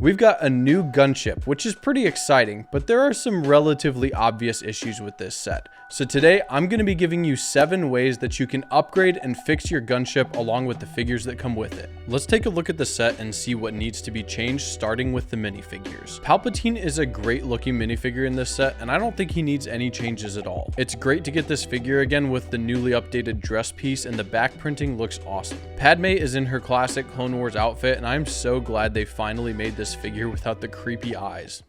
We've got a new gunship, which is pretty exciting, but there are some relatively obvious issues with this set. So today, I'm going to be giving you 7 ways that you can upgrade and fix your gunship along with the figures that come with it. Let's take a look at the set and see what needs to be changed, starting with the minifigures. Palpatine is a great looking minifigure in this set, and I don't think he needs any changes at all. It's great to get this figure again with the newly updated dress piece, and the back printing looks awesome. Padme is in her classic Clone Wars outfit, and I'm so glad they finally made this figure without the creepy eyes.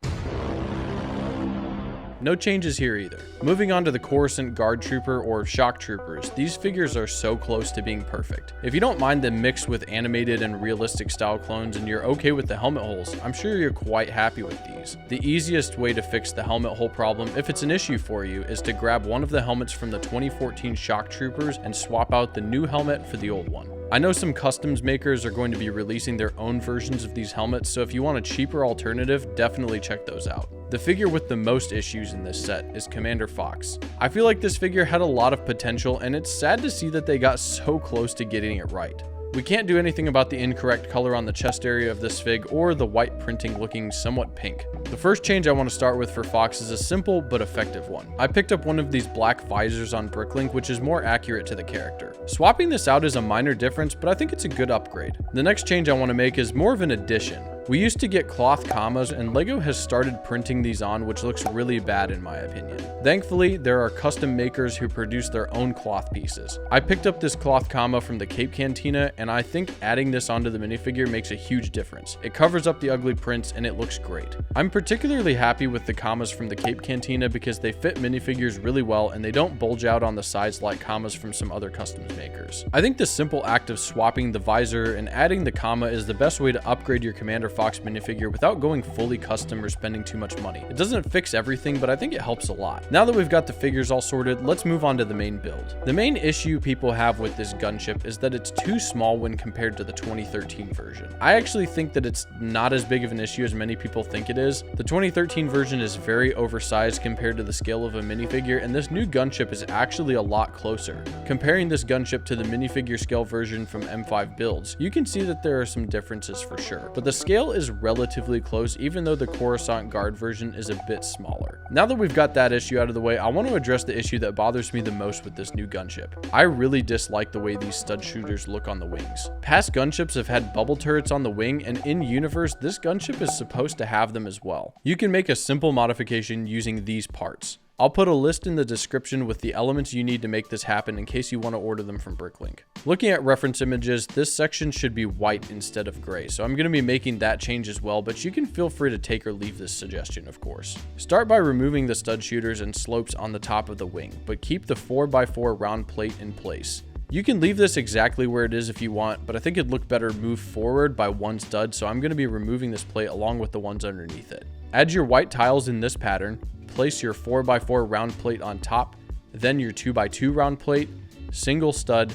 No changes here either. Moving on to the Coruscant Guard Trooper or Shock Troopers, these figures are so close to being perfect. If you don't mind them mixed with animated and realistic style clones and you're okay with the helmet holes, I'm sure you're quite happy with these. The easiest way to fix the helmet hole problem, if it's an issue for you, is to grab one of the helmets from the 2014 Shock Troopers and swap out the new helmet for the old one. I know some customs makers are going to be releasing their own versions of these helmets, so if you want a cheaper alternative, definitely check those out. The figure with the most issues in this set is Commander Fox. I feel like this figure had a lot of potential, and it's sad to see that they got so close to getting it right. We can't do anything about the incorrect color on the chest area of this fig or the white printing looking somewhat pink. The first change I want to start with for Fox is a simple but effective one. I picked up one of these black visors on Bricklink, which is more accurate to the character. Swapping this out is a minor difference, but I think it's a good upgrade. The next change I want to make is more of an addition. We used to get cloth commas, and LEGO has started printing these on, which looks really bad in my opinion. Thankfully, there are custom makers who produce their own cloth pieces. I picked up this cloth comma from the Cape Cantina, and I think adding this onto the minifigure makes a huge difference. It covers up the ugly prints, and it looks great. I'm particularly happy with the commas from the Cape Cantina because they fit minifigures really well, and they don't bulge out on the sides like commas from some other customs makers. I think the simple act of swapping the visor and adding the comma is the best way to upgrade your Commander Fox minifigure without going fully custom or spending too much money. It doesn't fix everything, but I think it helps a lot. Now that we've got the figures all sorted, let's move on to the main build. The main issue people have with this gunship is that it's too small when compared to the 2013 version. I actually think that it's not as big of an issue as many people think it is. The 2013 version is very oversized compared to the scale of a minifigure, and this new gunship is actually a lot closer. Comparing this gunship to the minifigure scale version from M5 builds, you can see that there are some differences for sure, but the scale is relatively close even though the Coruscant Guard version is a bit smaller. Now that we've got that issue out of the way, I want to address the issue that bothers me the most with this new gunship. I really dislike the way these stud shooters look on the wings. Past gunships have had bubble turrets on the wing, and in universe, this gunship is supposed to have them as well. You can make a simple modification using these parts. I'll put a list in the description with the elements you need to make this happen in case you want to order them from Bricklink. Looking at reference images, this section should be white instead of gray, so I'm going to be making that change as well, but you can feel free to take or leave this suggestion, of course. Start by removing the stud shooters and slopes on the top of the wing, but keep the 4x4 round plate in place. You can leave this exactly where it is if you want, but I think it'd look better moved forward by one stud, so I'm going to be removing this plate along with the ones underneath it. Add your white tiles in this pattern. Place your 4x4 round plate on top, then your 2x2 round plate, single stud,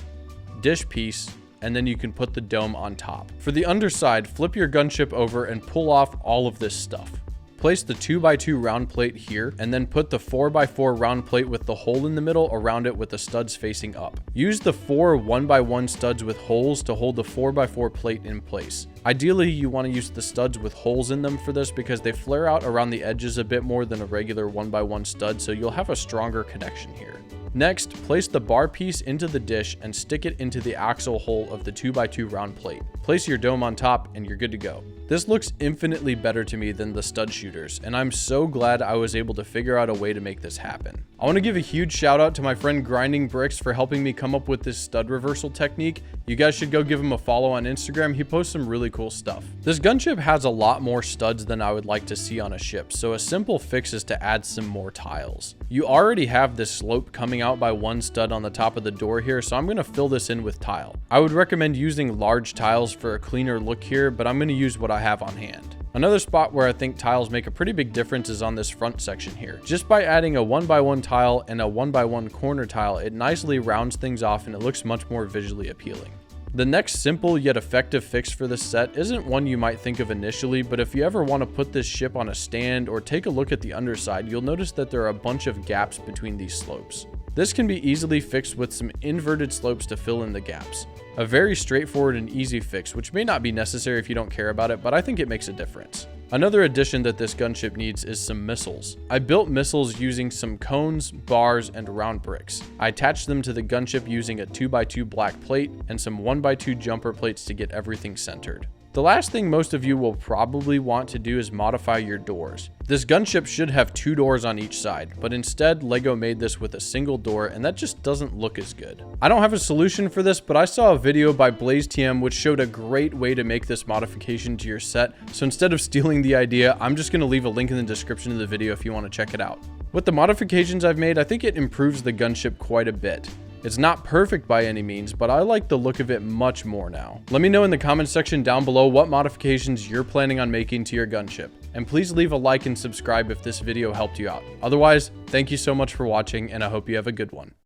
dish piece, and then you can put the dome on top. For the underside, flip your gunship over and pull off all of this stuff. Place the 2x2 round plate here, and then put the 4x4 round plate with the hole in the middle around it with the studs facing up. Use the 4 1x1 studs with holes to hold the 4x4 plate in place. Ideally, you want to use the studs with holes in them for this because they flare out around the edges a bit more than a regular 1x1 stud, so you'll have a stronger connection here. Next, place the bar piece into the dish and stick it into the axle hole of the 2x2 round plate. Place your dome on top and you're good to go. This looks infinitely better to me than the stud shooters, and I'm so glad I was able to figure out a way to make this happen. I want to give a huge shout out to my friend Grinding Bricks for helping me come up with this stud reversal technique. You guys should go give him a follow on Instagram. He posts some really cool stuff. This gunship has a lot more studs than I would like to see on a ship, so a simple fix is to add some more tiles. You already have this slope coming out by one stud on the top of the door here, so I'm going to fill this in with tile. I would recommend using large tiles for a cleaner look here, but I'm going to use what I have on hand. Another spot where I think tiles make a pretty big difference is on this front section here. Just by adding a 1x1 tile and a 1x1 corner tile, it nicely rounds things off and it looks much more visually appealing. The next simple yet effective fix for this set isn't one you might think of initially, but if you ever want to put this ship on a stand or take a look at the underside, you'll notice that there are a bunch of gaps between these slopes. This can be easily fixed with some inverted slopes to fill in the gaps. A very straightforward and easy fix, which may not be necessary if you don't care about it, but I think it makes a difference. Another addition that this gunship needs is some missiles. I built missiles using some cones, bars, and round bricks. I attached them to the gunship using a 2x2 black plate and some 1x2 jumper plates to get everything centered. The last thing most of you will probably want to do is modify your doors. This gunship should have 2 doors on each side, but instead LEGO made this with a single door, and that just doesn't look as good. I don't have a solution for this, but I saw a video by BlaiseTM which showed a great way to make this modification to your set, so instead of stealing the idea, I'm just going to leave a link in the description of the video if you want to check it out. With the modifications I've made, I think it improves the gunship quite a bit. It's not perfect by any means, but I like the look of it much more now. Let me know in the comments section down below what modifications you're planning on making to your gunship. And please leave a like and subscribe if this video helped you out. Otherwise, thank you so much for watching, and I hope you have a good one.